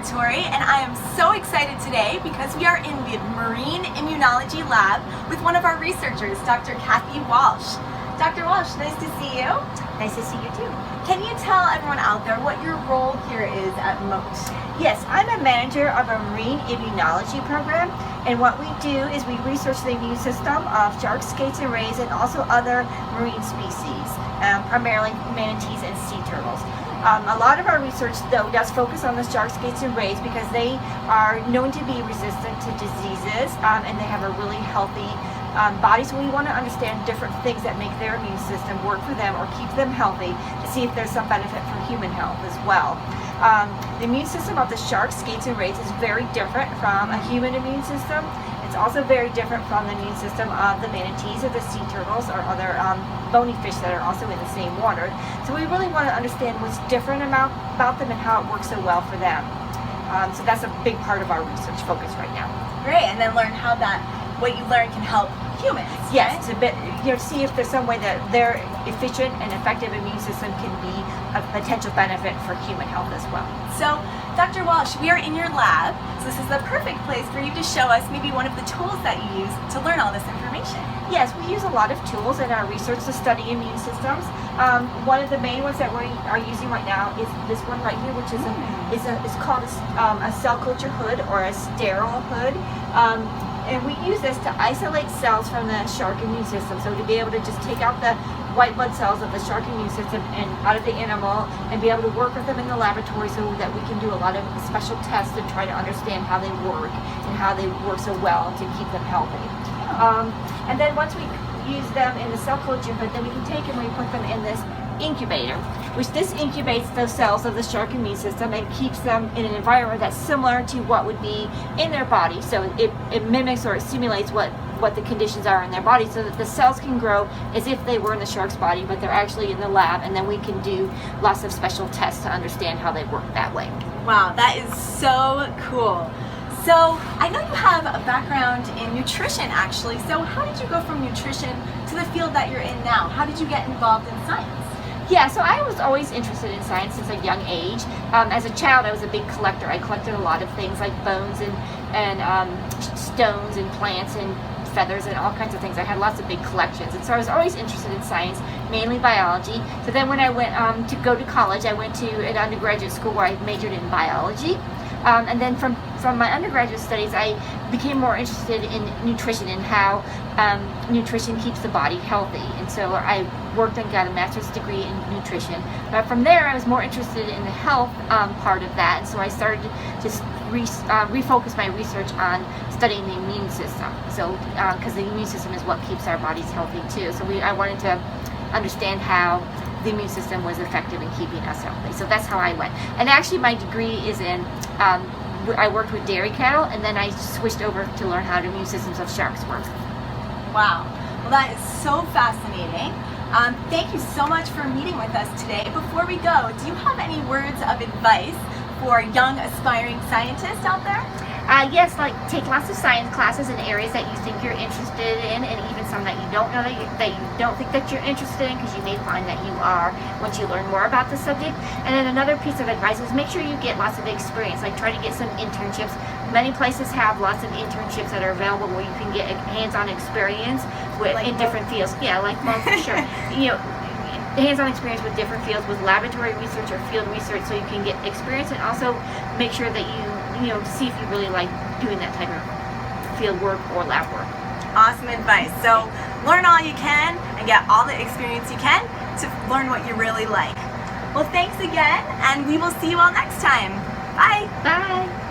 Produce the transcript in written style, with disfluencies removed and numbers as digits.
Laboratory, and I am so excited today because we are in the Marine Immunology Lab with one of our researchers, Dr. Cathy Walsh. Dr. Walsh, nice to see you. Nice to see you too. Can you tell everyone out there what your role here is at Mote? Yes, I'm a manager of a marine immunology program, and what we do is we research the immune system of sharks, skates, and rays, and also other marine species, primarily manatees and sea turtles. A lot of our research, though, does focus on the sharks, skates, and rays because they are known to be resistant to diseases, and they have a really healthy body. So we want to understand different things that make their immune system work for them or keep them healthy to see if there's some benefit for human health as well. The immune system of the sharks, skates, and rays is very different from a human immune system. It's also very different from the immune system of the manatees or the sea turtles or other bony fish that are also in the same water. So we really want to understand what's different about them and how it works so well for them. So that's a big part of our research focus right now. Great, and then learn how what you learn can help humans. Yes, right? it's a bit, see if there's some way that their efficient and effective immune system can be a potential benefit for human health as well. So, Dr. Walsh, we are in your lab, so this is the perfect place for you to show us maybe one of the tools that you use to learn all this information. Yes, we use a lot of tools in our research to study immune systems. One of the main ones that we are using right now is this one right here, which is called a cell culture hood or a sterile hood. And we use this to isolate cells from the shark immune system. So to be able to just take out the white blood cells of the shark immune system and out of the animal and be able to work with them in the laboratory so that we can do a lot of special tests and try to understand how they work and how they work so well to keep them healthy. And then once we use them in the cell culture hood, then we can take and we put them in this incubator, which this incubates those cells of the shark immune system and keeps them in an environment that's similar to what would be in their body. So it mimics or it simulates what the conditions are in their body so that the cells can grow as if they were in the shark's body, but they're actually in the lab, and then we can do lots of special tests to understand how they work that way. Wow, that is so cool. So I know you have a background in nutrition actually, so how did you go from nutrition to the field that you're in now? How did you get involved in science? Yeah, so I was always interested in science since a young age. As a child, I was a big collector. I collected a lot of things like bones and stones and plants and feathers and all kinds of things. I had lots of big collections, and so I was always interested in science, mainly biology. So then when I went to go to college, I went to an undergraduate school where I majored in biology. And then from my undergraduate studies, I became more interested in nutrition and how nutrition keeps the body healthy. And so I worked and got a master's degree in nutrition. But from there, I was more interested in the health part of that. And so I started to refocus my research on studying the immune system. So because the immune system is what keeps our bodies healthy too. So I wanted to understand how the immune system was effective in keeping us healthy. So that's how I went. And actually my degree is in, I worked with dairy cattle, and then I switched over to learn how the immune systems of sharks work. Wow, well that is so fascinating. Thank you so much for meeting with us today. Before we go, do you have any words of advice for young aspiring scientists out there? Yes, like take lots of science classes in areas that you think you're interested in, and even some that you don't know that you don't think that you're interested in, because you may find that you are once you learn more about the subject. And then another piece of advice is make sure you get lots of experience, like try to get some internships. Many places have lots of internships that are available where you can get hands-on experience in different fields. Yeah, like Mote for sure. Hands-on experience with different fields, with laboratory research or field research, so you can get experience and also make sure that you see if you really like doing that type of field work or lab work. Awesome advice. So learn all you can and get all the experience you can to learn what you really like. Well, thanks again, and we will see you all next time. Bye. Bye.